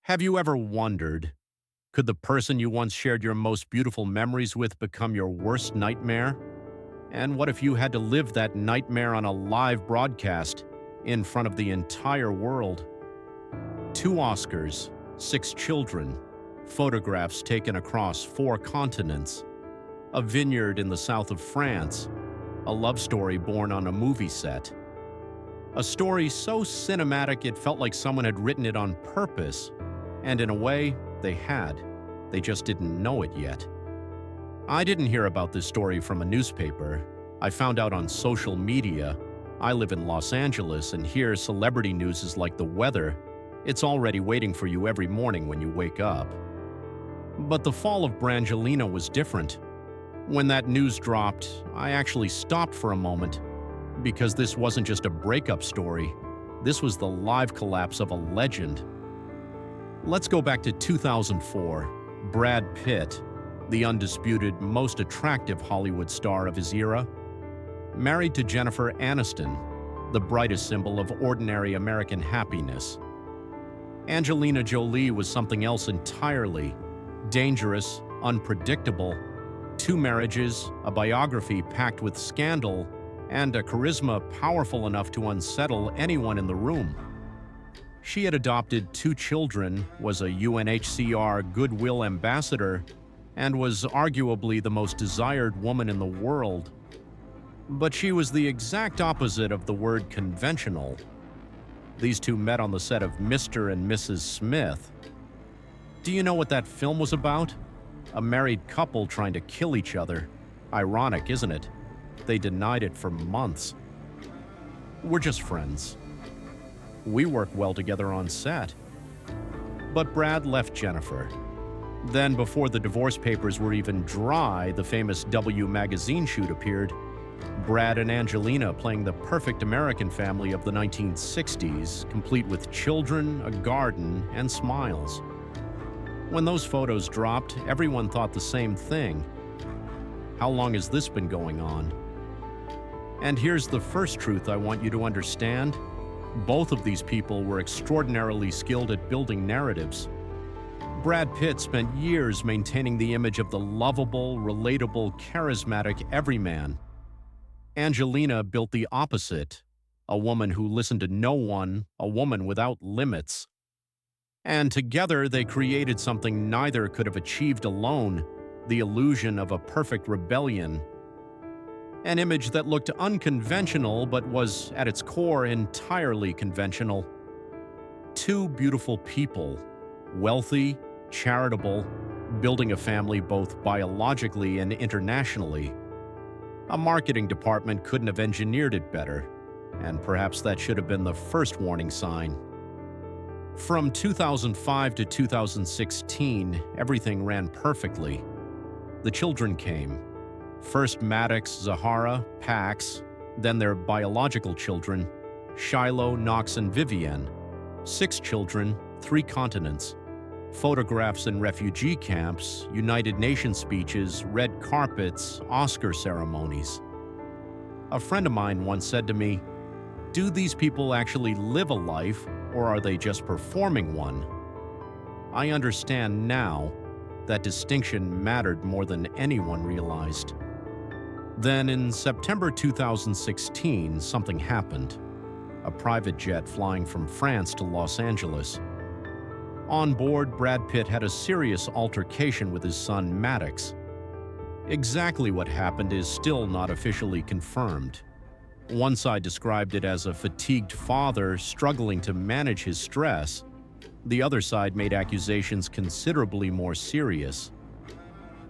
Have you ever wondered, could the person you once shared your most beautiful memories with become your worst nightmare? And what if you had to live that nightmare on a live broadcast in front of the entire world? 2 Oscars, 6 children, photographs taken across 4 continents, a vineyard in the south of France, a love story born on a movie set. A story so cinematic it felt like someone had written it on purpose. And in a way, they had. They just didn't know it yet. I didn't hear about this story from a newspaper. I found out on social media. I live in Los Angeles, and here celebrity news is like the weather. It's already waiting for you every morning when you wake up. But the fall of Brangelina was different. When that news dropped, I actually stopped for a moment, because this wasn't just a breakup story. This was the live collapse of a legend. Let's go back to 2004. Brad Pitt, the undisputed most attractive Hollywood star of his era, married to Jennifer Aniston, the brightest symbol of ordinary American happiness. Angelina Jolie was something else entirely. Dangerous, unpredictable, 2 marriages, a biography packed with scandal, and a charisma powerful enough to unsettle anyone in the room. She had adopted 2 children, was a UNHCR Goodwill Ambassador, and was arguably the most desired woman in the world. But she was the exact opposite of the word conventional. These 2 met on the set of Mr. and Mrs. Smith. Do you know what that film was about? A married couple trying to kill each other. Ironic, isn't it? They denied it for months. We're just friends. We work well together on set. But Brad left Jennifer. Then, before the divorce papers were even dry, the famous W magazine shoot appeared. Brad and Angelina playing the perfect American family of the 1960s, complete with children, a garden, and smiles. When those photos dropped, everyone thought the same thing. How long has this been going on? And here's the first truth I want you to understand. Both of these people were extraordinarily skilled at building narratives. Brad Pitt spent years maintaining the image of the lovable, relatable, charismatic everyman. Angelina built the opposite, a woman who listened to no one, a woman without limits. And together they created something neither could have achieved alone, the illusion of a perfect rebellion. An image that looked unconventional but was, at its core, entirely conventional. 2 beautiful people, wealthy, charitable, building a family both biologically and internationally. A marketing department couldn't have engineered it better, and perhaps that should have been the first warning sign. From 2005 to 2016, everything ran perfectly. The children came. First Maddox, Zahara, Pax, then their biological children, Shiloh, Knox, and Vivienne. 6 children, 3 continents. Photographs in refugee camps, United Nations speeches, red carpets, Oscar ceremonies. A friend of mine once said to me, "Do these people actually live a life, or are they just performing one?" I understand now that distinction mattered more than anyone realized. Then, in September 2016, something happened. A private jet flying from France to Los Angeles. On board, Brad Pitt had a serious altercation with his son Maddox. Exactly what happened is still not officially confirmed. One side described it as a fatigued father struggling to manage his stress. The other side made accusations considerably more serious.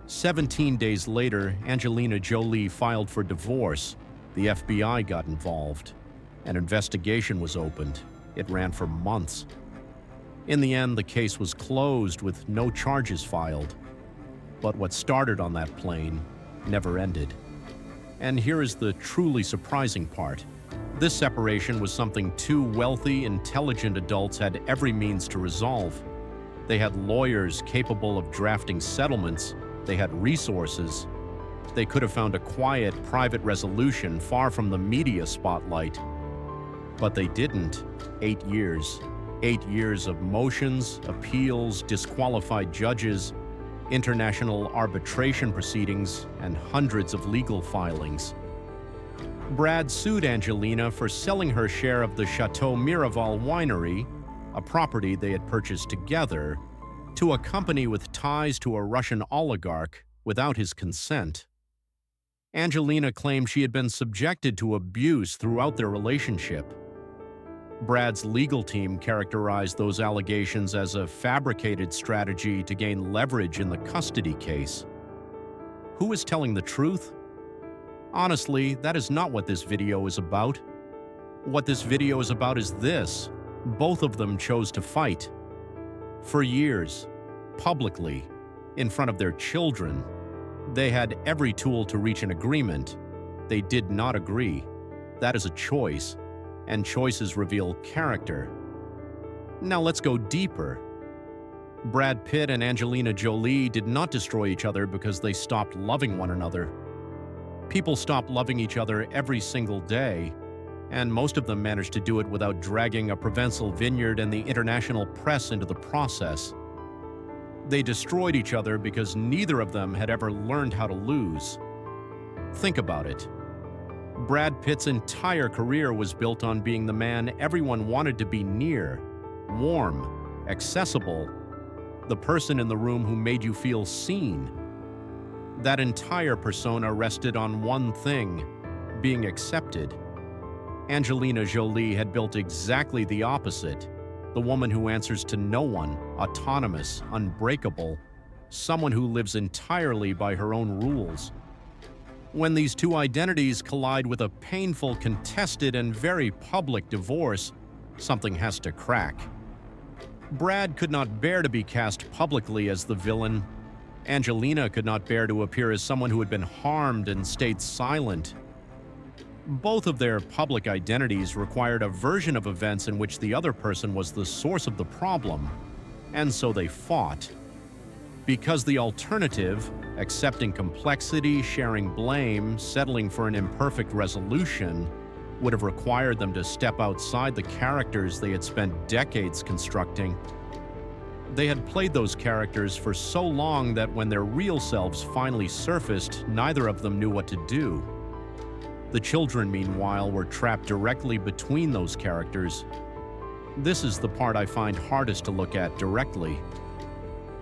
17 days later, Angelina Jolie filed for divorce. The FBI got involved. An investigation was opened. It ran for months. In the end, the case was closed with no charges filed. But what started on that plane never ended. And here is the truly surprising part. This separation was something 2 wealthy, intelligent adults had every means to resolve. They had lawyers capable of drafting settlements. They had resources. They could have found a quiet, private resolution far from the media spotlight. But they didn't. 8 years. 8 years of motions, appeals, disqualified judges, international arbitration proceedings, and hundreds of legal filings. Brad sued Angelina for selling her share of the Château Miraval winery, a property they had purchased together, to a company with ties to a Russian oligarch without his consent. Angelina claimed she had been subjected to abuse throughout their relationship. Brad's legal team characterized those allegations as a fabricated strategy to gain leverage in the custody case. Who is telling the truth? Honestly, that is not what this video is about. What this video is about is this: both of them chose to fight. For years, publicly, in front of their children, they had every tool to reach an agreement. They did not agree. That is a choice, and choices reveal character. Now let's go deeper. Brad Pitt and Angelina Jolie did not destroy each other because they stopped loving one another. People stop loving each other every single day, and most of them manage to do it without dragging a Provençal vineyard and the international press into the process. They destroyed each other because neither of them had ever learned how to lose. Think about it. Brad Pitt's entire career was built on being the man everyone wanted to be near, warm, accessible, the person in the room who made you feel seen. That entire persona rested on one thing: being accepted. Angelina Jolie had built exactly the opposite: the woman who answers to no one, autonomous, unbreakable, someone who lives entirely by her own rules. When these two identities collide with a painful, contested, and very public divorce, something has to crack. Brad could not bear to be cast publicly as the villain. Angelina could not bear to appear as someone who had been harmed and stayed silent. Both of their public identities required a version of events in which the other person was the source of the problem, and so they fought. Because the alternative, accepting complexity, sharing blame, settling for an imperfect resolution, would have required them to step outside the characters they had spent decades constructing. They had played those characters for so long that when their real selves finally surfaced, neither of them knew what to do. The children, meanwhile, were trapped directly between those characters. This is the part I find hardest to look at directly.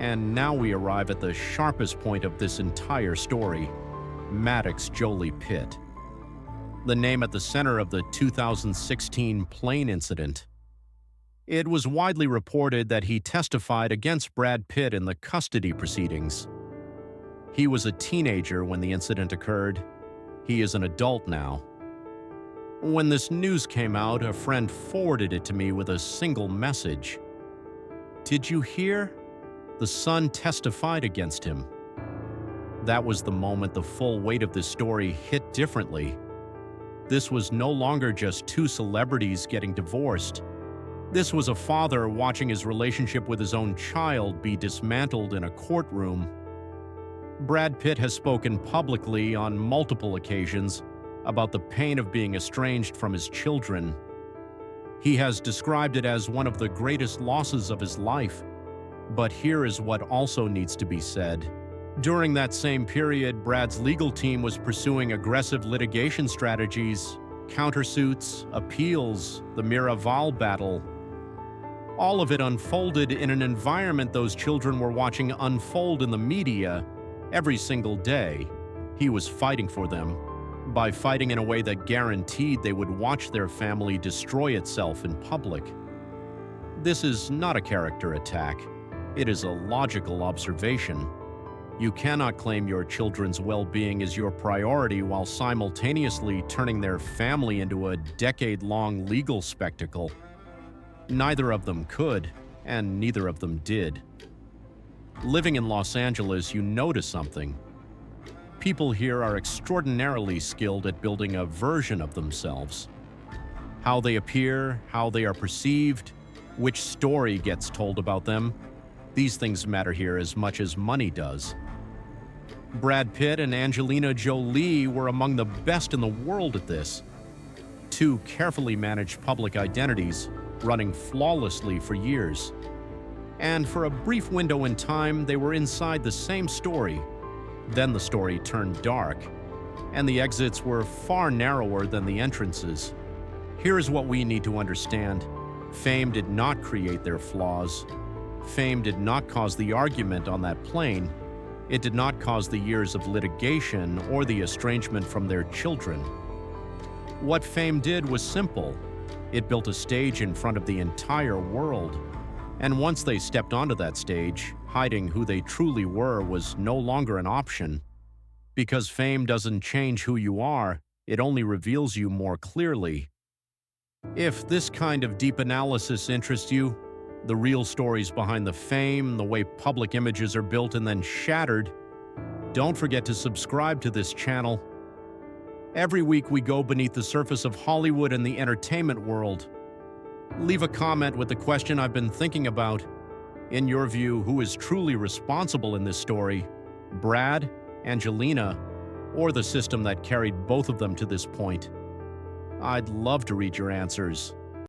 And now we arrive at the sharpest point of this entire story: Maddox Jolie Pitt, the name at the center of the 2016 plane incident. It was widely reported that he testified against Brad Pitt in the custody proceedings. He was a teenager when the incident occurred. He is an adult now. When this news came out, a friend forwarded it to me with a single message: "Did you hear? The son testified against him." That was the moment the full weight of this story hit differently. This was no longer just two celebrities getting divorced. This was a father watching his relationship with his own child be dismantled in a courtroom. Brad Pitt has spoken publicly on multiple occasions about the pain of being estranged from his children. He has described it as one of the greatest losses of his life. But here is what also needs to be said. During that same period, Brad's legal team was pursuing aggressive litigation strategies, countersuits, appeals, the Miraval battle. All of it unfolded in an environment those children were watching unfold in the media every single day. He was fighting for them, by fighting in a way that guaranteed they would watch their family destroy itself in public. This is not a character attack. It is a logical observation. You cannot claim your children's well-being is your priority while simultaneously turning their family into a decade-long legal spectacle. Neither of them could, and neither of them did. Living in Los Angeles, you notice something. People here are extraordinarily skilled at building a version of themselves. How they appear, how they are perceived, which story gets told about them, these things matter here as much as money does. Brad Pitt and Angelina Jolie were among the best in the world at this. Two carefully managed public identities, running flawlessly for years. And for a brief window in time, they were inside the same story. Then the story turned dark, and the exits were far narrower than the entrances. Here's what we need to understand. Fame did not create their flaws. Fame did not cause the argument on that plane. It did not cause the years of litigation or the estrangement from their children. What fame did was simple. It built a stage in front of the entire world. And once they stepped onto that stage, hiding who they truly were was no longer an option. Because fame doesn't change who you are, it only reveals you more clearly. If this kind of deep analysis interests you, the real stories behind the fame, the way public images are built and then shattered, don't forget to subscribe to this channel. Every week we go beneath the surface of Hollywood and the entertainment world. Leave a comment with the question I've been thinking about. In your view, who is truly responsible in this story? Brad, Angelina, or the system that carried both of them to this point? I'd love to read your answers.